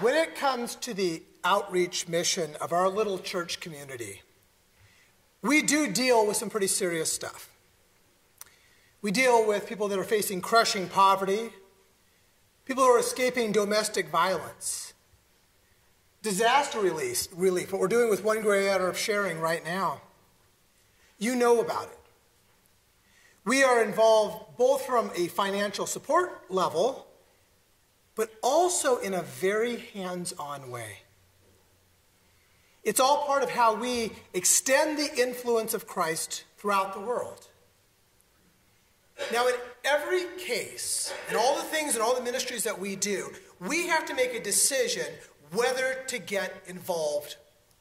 When it comes to the outreach mission of our little church community, we do deal with some pretty serious stuff. We deal with people that are facing crushing poverty, people who are escaping domestic violence, disaster relief, what we're doing with One Gray Matter of Sharing right now. You know about it. We are involved both from a financial support level, but also in a very hands-on way. It's all part of how we extend the influence of Christ throughout the world. Now, in every case, in all the things and all the ministries that we do, we have to make a decision whether to get involved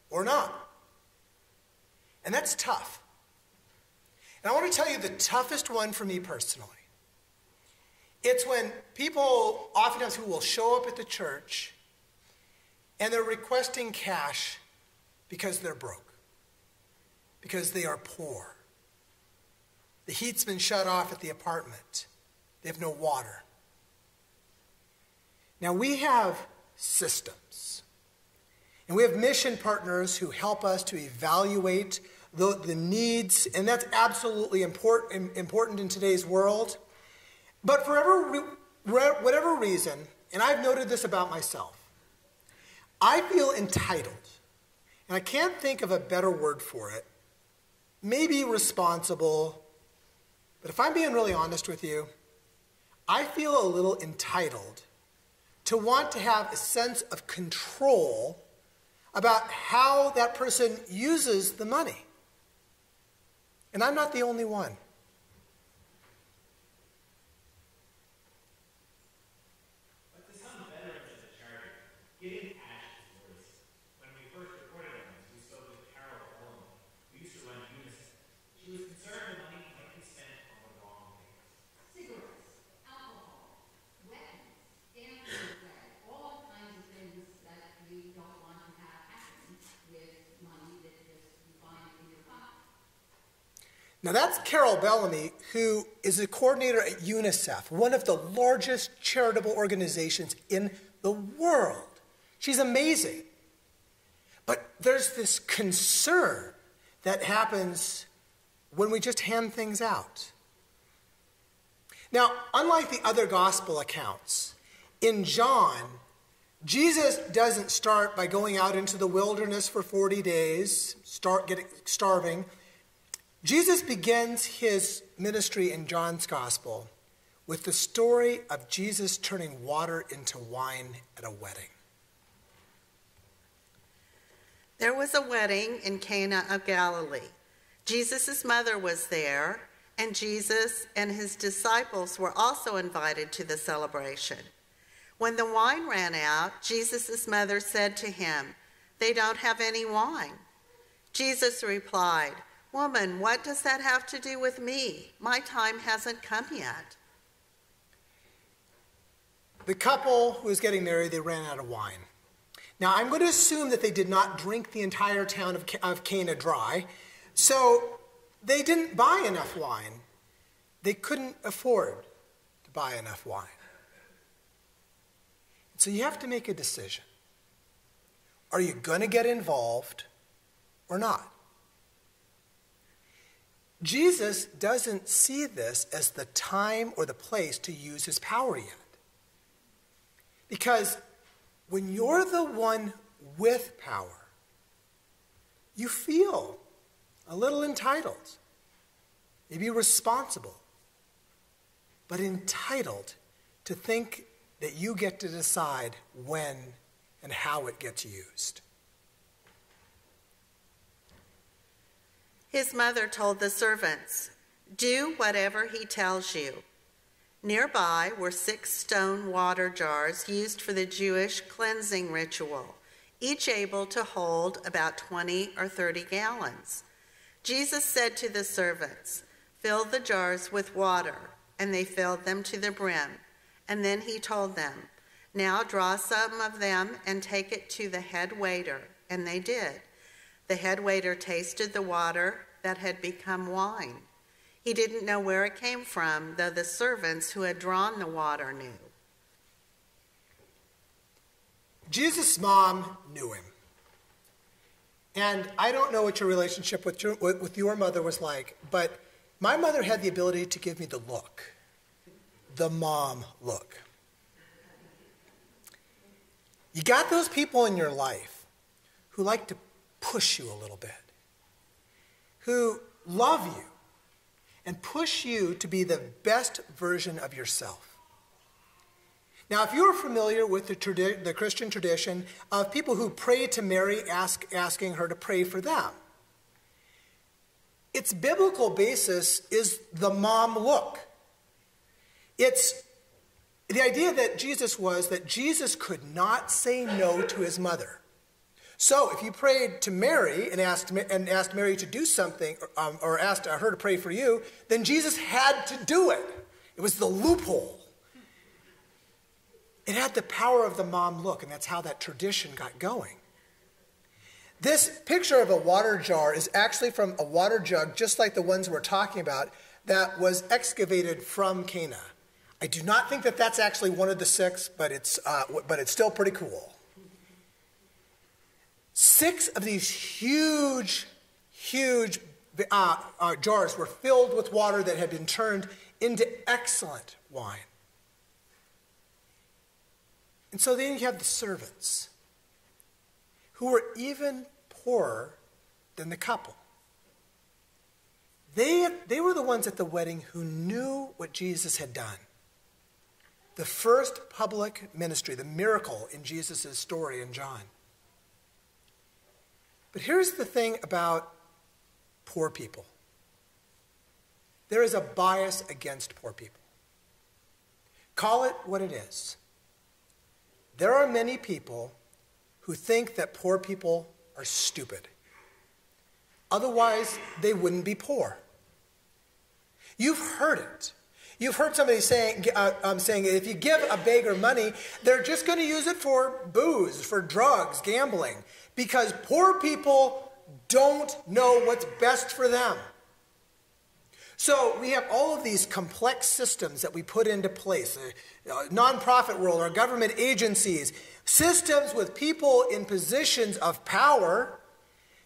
or not. And that's tough. And I want to tell you the toughest one for me personally. It's when people, oftentimes who will show up at the church and they're requesting cash because they're broke, because they are poor. The heat's been shut off at the apartment. They have no water. Now we have systems, and we have mission partners who help us to evaluate the needs, and that's absolutely important in today's world. But for whatever reason, and I've noted this about myself, I feel entitled, and I can't think of a better word for it, maybe responsible, but if I'm being really honest with you, I feel a little entitled to want to have a sense of control about how that person uses the money. And I'm not the only one. But to some veterans of the charity, getting cash is worrisome. When we first reported on this, we spoke with Carol Bellamy, who used to run UNICEF. She was concerned the money might be spent on the wrong things. Cigarettes, alcohol, weapons, gambling, all kinds of things that we don't want to have happen with money that just you find in your pocket. Now that's Carol Bellamy, who is a coordinator at UNICEF, one of the largest charitable organizations in the world. She's amazing. But there's this concern that happens when we just hand things out. Now, unlike the other gospel accounts, in John, Jesus doesn't start by going out into the wilderness for 40 days, starving. Jesus begins his ministry in John's gospel with the story of Jesus turning water into wine at a wedding. There was a wedding in Cana of Galilee. Jesus' mother was there, and Jesus and his disciples were also invited to the celebration. When the wine ran out, Jesus' mother said to him, "They don't have any wine." Jesus replied, "Woman, what does that have to do with me? My time hasn't come yet." The couple who was getting married, they ran out of wine. Now, I'm going to assume that they did not drink the entire town of Cana dry, so they didn't buy enough wine. They couldn't afford to buy enough wine. So you have to make a decision. Are you going to get involved or not? Jesus doesn't see this as the time or the place to use his power yet. Because when you're the one with power, you feel a little entitled, maybe responsible, but entitled to think that you get to decide when and how it gets used. His mother told the servants, "Do whatever he tells you." Nearby were 6 stone water jars used for the Jewish cleansing ritual, each able to hold about 20 or 30 gallons. Jesus said to the servants, "Fill the jars with water," and they filled them to the brim. And then he told them, "Now draw some of them and take it to the head waiter," and they did. The head waiter tasted the water that had become wine. He didn't know where it came from, though the servants who had drawn the water knew. Jesus' mom knew him. And I don't know what your relationship with your mother was like, but my mother had the ability to give me the look, the mom look. You got those people in your life who like to push you a little bit, who love you and push you to be the best version of yourself. Now, if you're familiar with the Christian tradition of people who pray to Mary, asking her to pray for them, its biblical basis is the mom look. It's the idea that Jesus could not say no to his mother. So if you prayed to Mary and asked Mary to do something, or asked her to pray for you, then Jesus had to do it. It was the loophole. It had the power of the mom look, and that's how that tradition got going. This picture of a water jar is actually from a water jug, just like the ones we're talking about, that was excavated from Cana. I do not think that that's actually one of the 6, but it's still pretty cool. 6 of these huge jars were filled with water that had been turned into excellent wine. And so then you have the servants, who were even poorer than the couple. They were the ones at the wedding who knew what Jesus had done. The first public ministry, the miracle in Jesus' story in John. But here's the thing about poor people. There is a bias against poor people. Call it what it is. There are many people who think that poor people are stupid. Otherwise, they wouldn't be poor. You've heard it. You've heard somebody saying if you give a beggar money, they're just going to use it for booze, for drugs, gambling, because poor people don't know what's best for them. So we have all of these complex systems that we put into place, nonprofit world or government agencies, systems with people in positions of power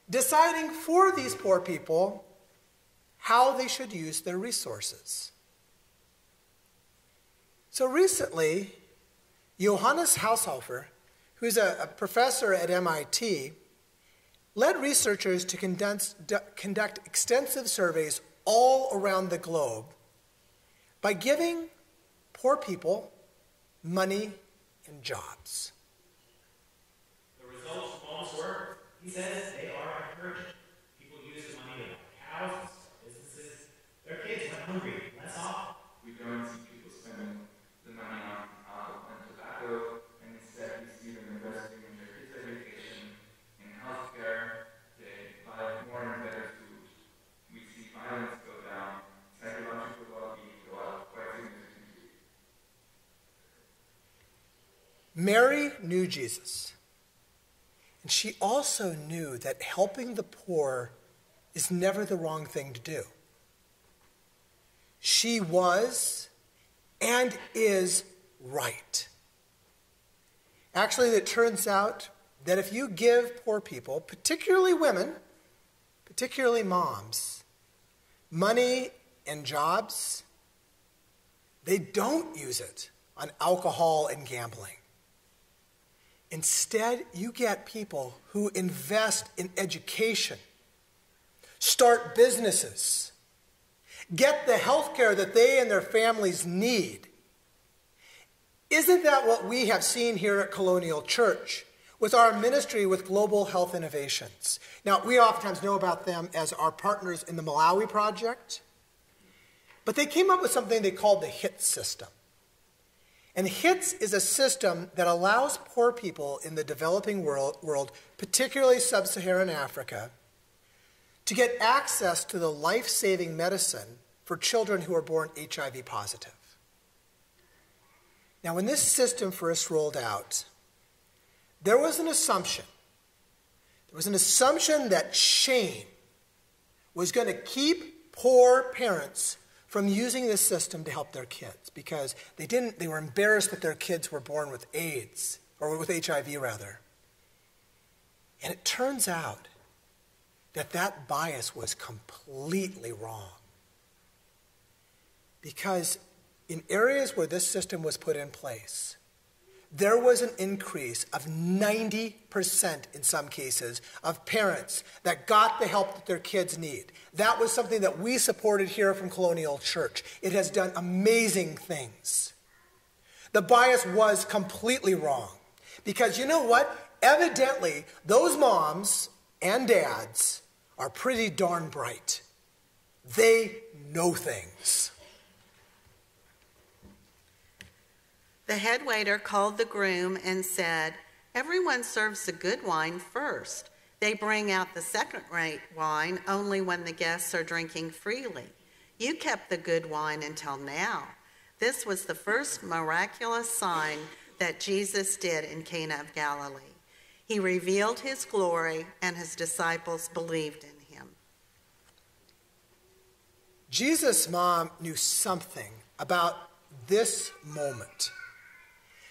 deciding for these poor people how they should use their resources. So recently, Johannes Haushofer, who's a professor at MIT, led researchers to conduct extensive surveys all around the globe by giving poor people money and jobs. The results of Paul's work, he says, they are encouraging. People use the money to buy cows and start businesses. Their kids went hungry less often. We don't see people spending the money on alcohol and tobacco, and instead we see them investing in their kids' education, in healthcare. They buy more and better food. We see violence go down, psychological well-being go up quite significantly. Mary knew Jesus. And she also knew that helping the poor is never the wrong thing to do. She was and is right. Actually, it turns out that if you give poor people, particularly women, particularly moms, money and jobs, they don't use it on alcohol and gambling. Instead, you get people who invest in education, start businesses, get the health care that they and their families need. Isn't that what we have seen here at Colonial Church with our ministry with Global Health Innovations? Now, we oftentimes know about them as our partners in the Malawi Project, but they came up with something they called the HITS system. And HITS is a system that allows poor people in the developing world, particularly sub-Saharan Africa, to get access to the life-saving medicine for children who are born HIV positive. Now, when this system first rolled out, there was an assumption. There was an assumption that shame was going to keep poor parents from using this system to help their kids because they were embarrassed that their kids were born with AIDS or with HIV rather. And it turns out that that bias was completely wrong. Because in areas where this system was put in place, there was an increase of 90% in some cases of parents that got the help that their kids need. That was something that we supported here from Colonial Church. It has done amazing things. The bias was completely wrong. Because you know what? Evidently, those moms and dads are pretty darn bright. They know things. The head waiter called the groom and said, "Everyone serves the good wine first. They bring out the second-rate wine only when the guests are drinking freely. You kept the good wine until now." This was the first miraculous sign that Jesus did in Cana of Galilee. He revealed his glory, and his disciples believed in him. Jesus' mom knew something about this moment.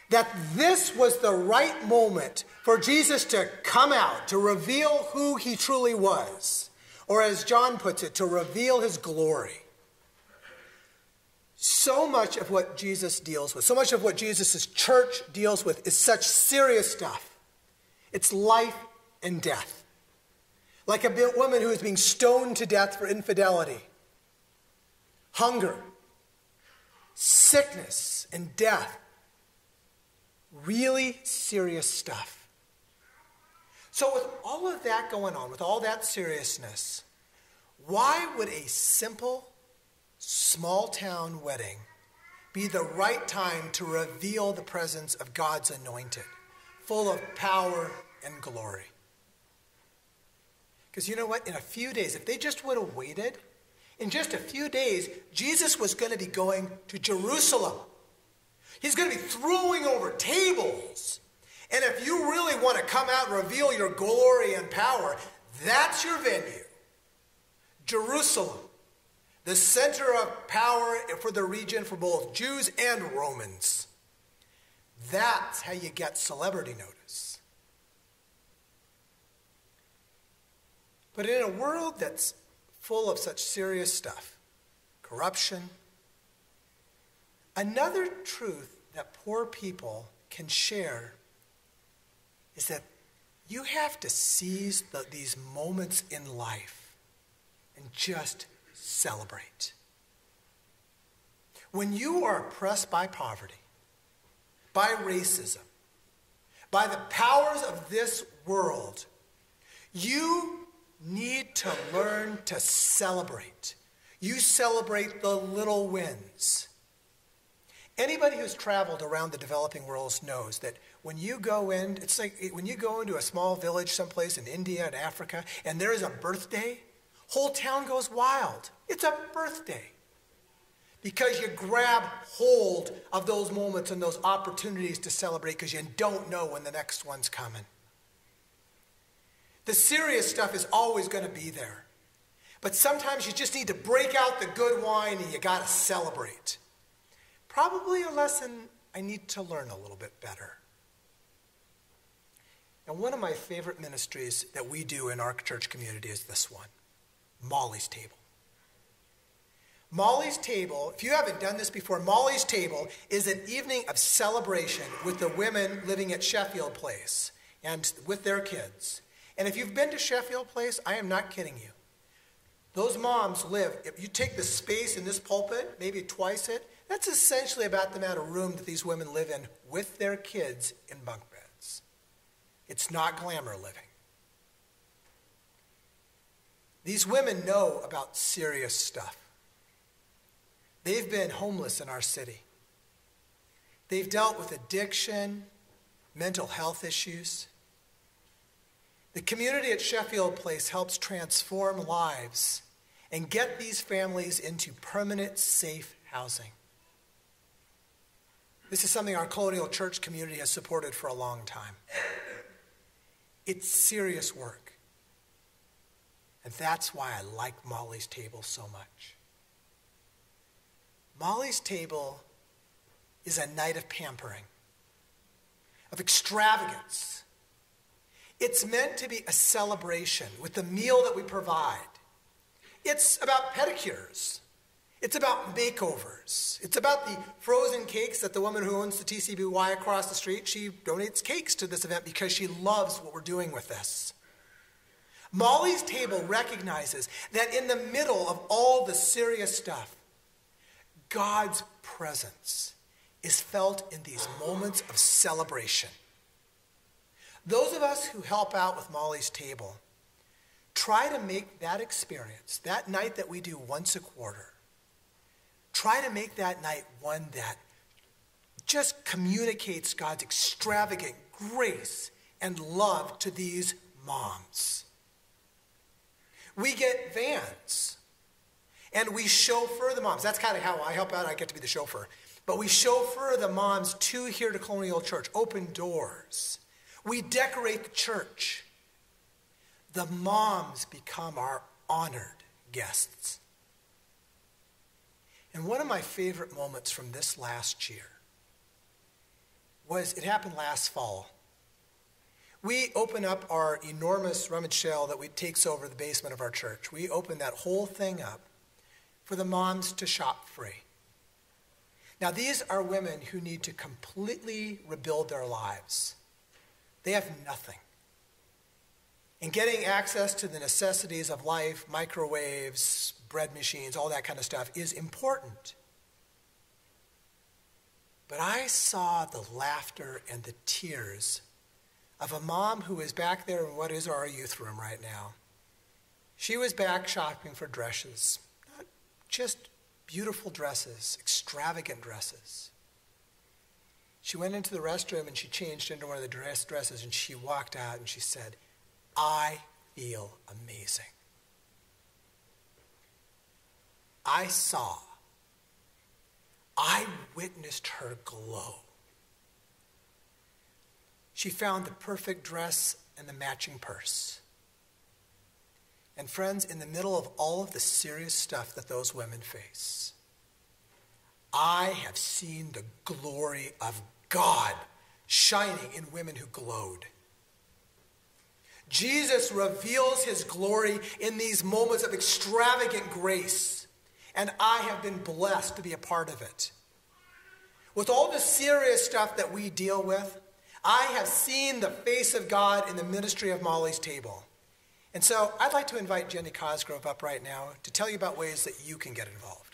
That this was the right moment for Jesus to come out, to reveal who he truly was. Or as John puts it, to reveal his glory. So much of what Jesus deals with, so much of what Jesus' church deals with is such serious stuff. It's life and death. Like a woman who is being stoned to death for infidelity. Hunger. Sickness and death. Really serious stuff. So with all of that going on, with all that seriousness, why would a simple, small-town wedding be the right time to reveal the presence of God's anointed, full of power and glory? Because you know what? In a few days, if they just would have waited, in just a few days, Jesus was going to be going to Jerusalem. He's going to be throwing over tables. And if you really want to come out and reveal your glory and power, that's your venue. Jerusalem, the center of power for the region for both Jews and Romans. That's how you get celebrity notice. But in a world that's full of such serious stuff, corruption, another truth that poor people can share is that you have to seize these moments in life and just celebrate. When you are oppressed by poverty, by racism, by the powers of this world, you need to learn to celebrate. You celebrate the little wins. Anybody who's traveled around the developing world knows that when you go in, it's like when you go into a small village someplace in India and Africa, and there is a birthday, whole town goes wild. It's a birthday. Because you grab hold of those moments and those opportunities to celebrate because you don't know when the next one's coming. The serious stuff is always going to be there. But sometimes you just need to break out the good wine and you got to celebrate. Probably a lesson I need to learn a little bit better. And one of my favorite ministries that we do in our church community is this one, Molly's Table. Molly's Table, if you haven't done this before, Molly's Table is an evening of celebration with the women living at Sheffield Place and with their kids. And if you've been to Sheffield Place, I am not kidding you. Those moms live, if you take the space in this pulpit, maybe twice it, that's essentially about the amount of room that these women live in with their kids in bunk beds. It's not glamour living. These women know about serious stuff. They've been homeless in our city. They've dealt with addiction, mental health issues. The community at Sheffield Place helps transform lives and get these families into permanent, safe housing. This is something our Colonial Church community has supported for a long time. It's serious work. And that's why I like Molly's Table so much. Molly's Table is a night of pampering. of extravagance. It's meant to be a celebration with the meal that we provide. It's about pedicures. It's about makeovers. It's about the frozen cakes that the woman who owns the TCBY across the street, she donates cakes to this event because she loves what we're doing with this. Molly's Table recognizes that in the middle of all the serious stuff, God's presence is felt in these moments of celebration. Those of us who help out with Molly's Table try to make that experience, that night that we do once a quarter, try to make that night one that just communicates God's extravagant grace and love to these moms. We get vans, and we chauffeur the moms. That's kind of how I help out. I get to be the chauffeur. But we chauffeur the moms to here to Colonial Church, open doors. We decorate the church. The moms become our honored guests. And one of my favorite moments from this last year was, it happened last fall. We open up our enormous rummage sale that takes over the basement of our church. We open that whole thing up for the moms to shop free. Now, these are women who need to completely rebuild their lives. They have nothing. And getting access to the necessities of life, microwaves, bread machines, all that kind of stuff is important. But I saw the laughter and the tears of a mom who is back there in what is our youth room right now. She was back shopping for dresses, not just beautiful dresses, extravagant dresses. She went into the restroom and she changed into one of the dresses and she walked out and she said, "I feel amazing." I witnessed her glow. She found the perfect dress and the matching purse. And friends, in the middle of all of the serious stuff that those women face, I have seen the glory of God shining in women who glowed. Jesus reveals his glory in these moments of extravagant grace, and I have been blessed to be a part of it. With all the serious stuff that we deal with, I have seen the face of God in the ministry of Molly's Table. And so I'd like to invite Jenny Cosgrove up right now to tell you about ways that you can get involved.